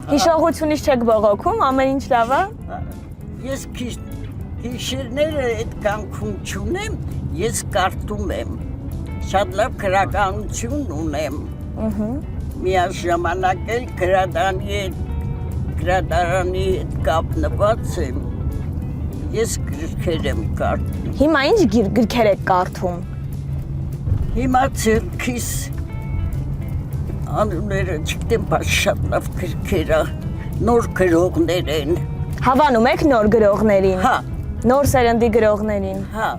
Հիշողությունից չեք բողոքում, ամեն ինչ լավ է։ Ես հիշերները այդ կյանքում չունեմ, ես կարդում եմ։ Շատ լավ գրականություն ունեմ։ Միաժամանակ էլ գրադարանի հետ կապնված եմ։ Ես գրքեր եմ կարդում։ Հիմա ինչ գրքեր եք կարդում։ Հիմա ձեռքիս անունները չգիտեմ, բայց շատ լավ գրքեր է, նոր գրողներ են։ Հավանում եք նոր գրողներին։ Հա։ Նոր սերնդի գրողներին։ Հա,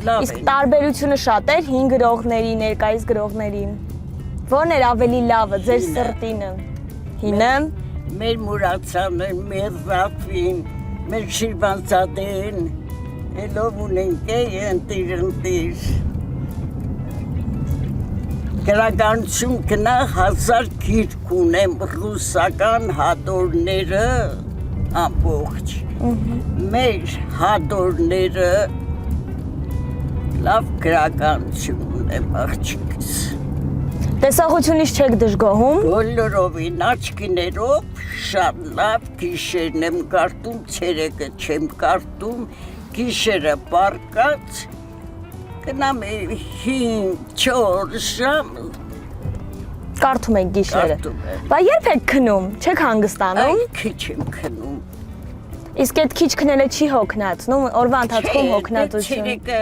լավ Իսկ են։ տարբերությունը շատ էր հին գրողների, ներկայիս գրողների։ Ո՞րն էր ավելի լավը ձեր սրտինը։ Հինը։ Մեր Մուրացանը, մեր Ռաֆին, մեր Շիրվանզադեն, ելով ունենք ընտիր։ Գրականություն գնա 1000 գիրք ունեմ, ռուսական հատորները ամբողջ։ Մեր հատորները լավ գրականություն ունեմ աղջիկս։ Տեսողությունից չեք դժգոհում։ Բոլորովին աչքիներով շատ լավ գիշերն եմ կարդում, ցերեկը չեմ կարդում, գիշերը պարկած գնամ 5-4 ժամ Կարդում եք գիշերը։ Կարդում եմ։ Բա երբ եք քնում, չեք հանգստանում։ քիչ եմ քնում։ Իսկ այդ քիչ քնելը չի հոգնածնում, օրվա ընթացքում հոգնածություն։ Ցերեկը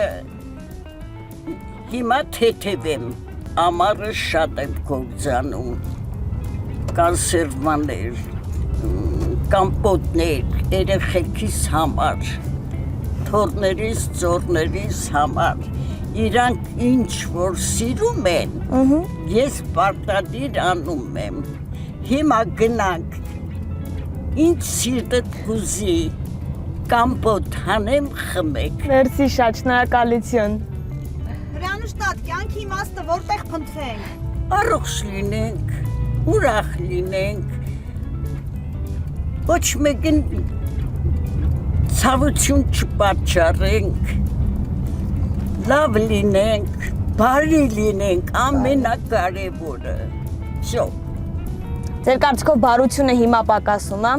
հիմա թեթև եմ, ամառը շատ եմ կործանում, կոնսերվաներ, կամպոտներ, երեխեքիս համար, թորներիս, ծորներիս համար, իրանք ինչ որ սիրում են, ես պարտադիր անում եմ, հիմա գնանք, ինչ սիրտդ կուզի, կամպոտ հանեմ խմեք։ Մերսի շատ, շնորհակալություն։ Հրանուշտատ, կյանքի իմաստը որտեղ փնտրենք։ Առողջ լինենք, ուրախ լինենք, ոչ մեկին ցավություն չպատճառենք, լավ լինենք, բարի լինենք, ամենակարևորը։ Շո։ Ձեր կարծիքով բարությունը հիմա պակասում է։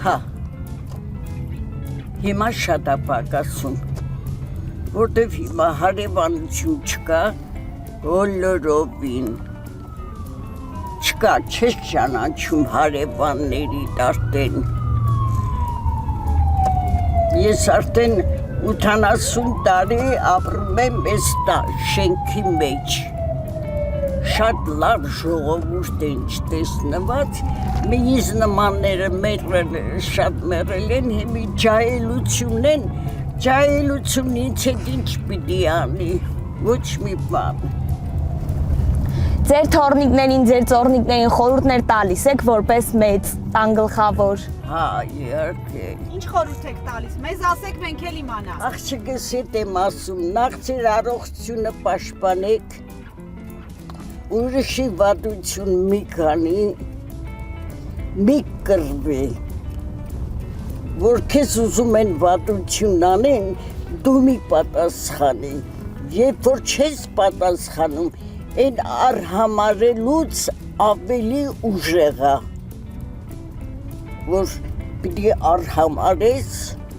Հա։ Հիմա շատ է պակասում, որտեվ հիմա հարևանություն չկա, բոլորովին չկա, չես ճանաչում հարևանների արդեն։ Ես արդեն 80 տարի ապրում եմ այս շենքի մեջ։ Շատ լավ ժողովուրդ են չտեսնված, մեզ նմանները շատ մեռել են, հիմի ջահելություն են, ջահելություն ինձ հետ ինչ պիտի անի, ոչ մի բան։ Ձեր թորնիկներին, ձեր ծորնիկներին խորհուրդներ տալիս եք որպես մեծ, տան գլխավոր։ Հա, իհարկե։ Ինչ խորհուրդ եք տալիս։ Մեզ ասեք, մենք էլ իմանանք։ Աղջիկս հետ եմ ասում, նախ ձեր առողջությունը պաշտպանեք, ուրիշի վատություն մի քանի, մի կռվի, որ քեզ ուզում են վատություն անեն, դու մի պատասխանի, երբ որ չես պատասխանում, այն արհամարելուց ավելի ուժեղ է, որ պիտի արհամարես,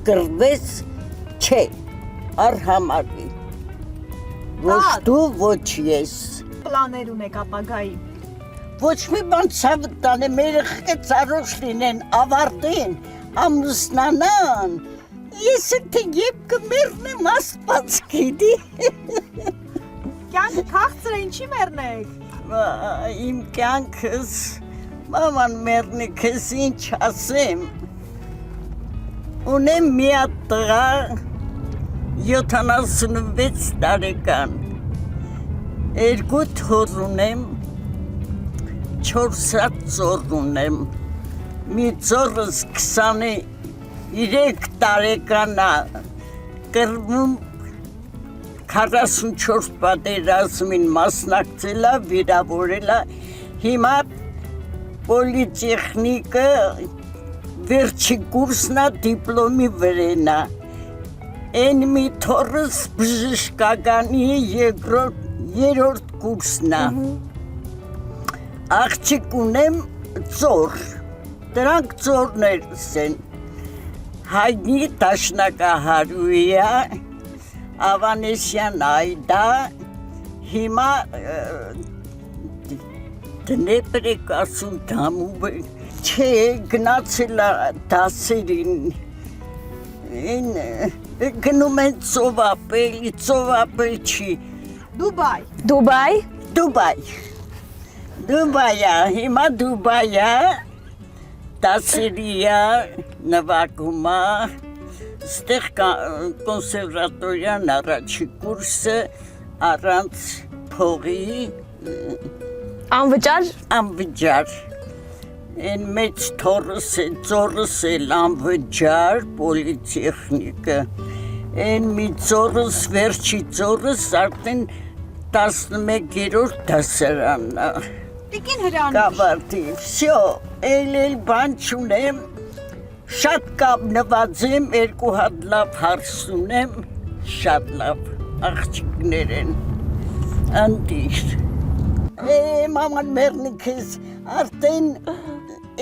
կռվես, չէ, արհամարի, ոչ դու, ոչ ես։ Պլաներ ունեք ապագայի։ Ոչ մի բան ցավը տանեմ, երեխեքս առողջ լինեն, ավարտեն, ամուսնանան, ես թե երբ կմեռնեմ Աստված գիտի։ Կյանքը քաղցր է, ինչի մեռնեք։ Իմ կյանքս, մաման մեռնի, քեզ ինչ ասեմ, ունեմ մի հատ տղա, 76 տարեկան, 2 թոռ ունեմ, 4 հատ ծոր ունեմ, մի ծորս 23 տարեկան է, կռվում 44 պատերազմին մասնակցել է, վիրավորել է, հիմա պոլիտեխնիկը վերջի կուրսն է, դիպլոմի վրեն է, են մի թոռս բժշկականի երրորդ կուրսն է, աղջիկ ունեմ ծոր, դրանք ծորներս են, հայնի տաշնակահարույա, Ավանեսյան Այդա, հիմա դնեպր եք ասում դամում է, չէ, գնացել դասերին, գնում են ծովապել չի, Դուբայ։ Դուբայա, հիմա Դուբայա, դասերիա, նվագումա, ստեղ կոնսերվատորյան առաջի կուրսը առանց փողի անվճար են մեծ ծորս էլ անվճար պոլիտեխնիկը են մի ծորս վերջի ծորս արդեն 11-րդ դասարանն է Տիկին Հրանուշ։ կավարտի վсё էլ բան չունեմ շատ կապնված եմ, 2 հատ լավ հարս ունեմ, շատ լավ աղջիկներ են, անդիր։ Մաման մերնիք ես, արդեն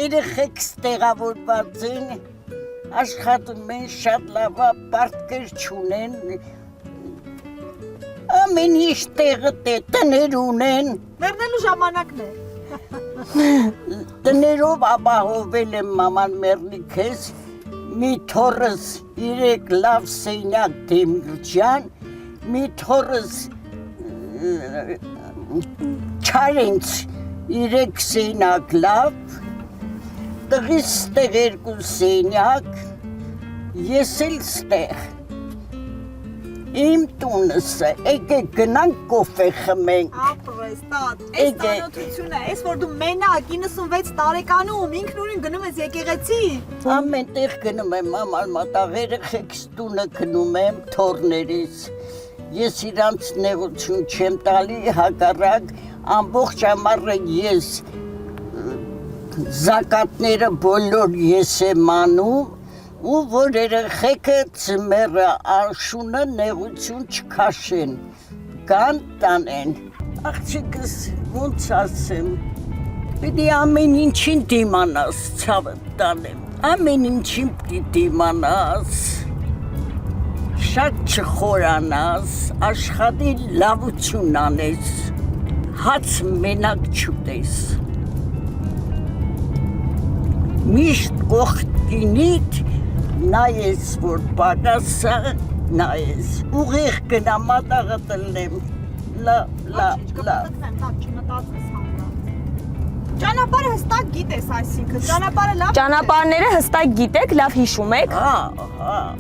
երեխեք ստեղավորված են, աշխատում են շատ լավա, պարտքեր չունեն, ամեն ինչ տեղը տներ ունեն, Մեռնելու ժամանակն է։ Տներով ապահովել եմ մաման մերնիք ես, մի թորս 3 լավ սենյակ դեմիրջան, մի թորս չարենց 3 սենյակ լավ, տղիս ստեղ 2 սենյակ, ես էլ ստեղ, իմ տունս է, եկեք գնանք կոֆե խմենք, Ապրես, տատ, այս տանոթությունը, այս որ դու մենակ 96 տարեկանում ինքնուրույն գնում ես եկեղեցի։ ամեն տեղ գնում եմ մաման մատաղ երեխեքս տունը գնում եմ թորներից, ես իրանց նեղություն չեմ տալի հակառակ, ամբողջ ամառը ես զակատները բոլոր ես եմ անում, ու որ երեխեքը ծմերը արշունը նեղություն չքաշեն, կան տանեն, աղջիկս ոնց ասեմ, պիտի ամեն ինչին դիմանաս ցավը տանեմ, ամեն ինչին պիտի դիմանաս, շատ չխորանաս, աշխատի լավություն անես, հաց մենակ չուտես, միշտ կողքինիդ նայես, որ պակասա, նայես, ուղիղ գնա մատաղը տնեմ, Ճանապարհը հստակ գիտես, այսինքն ճանապարհը լավ։ Ճանապարհները հստակ գիտեք, լավ հիշում եք։ հա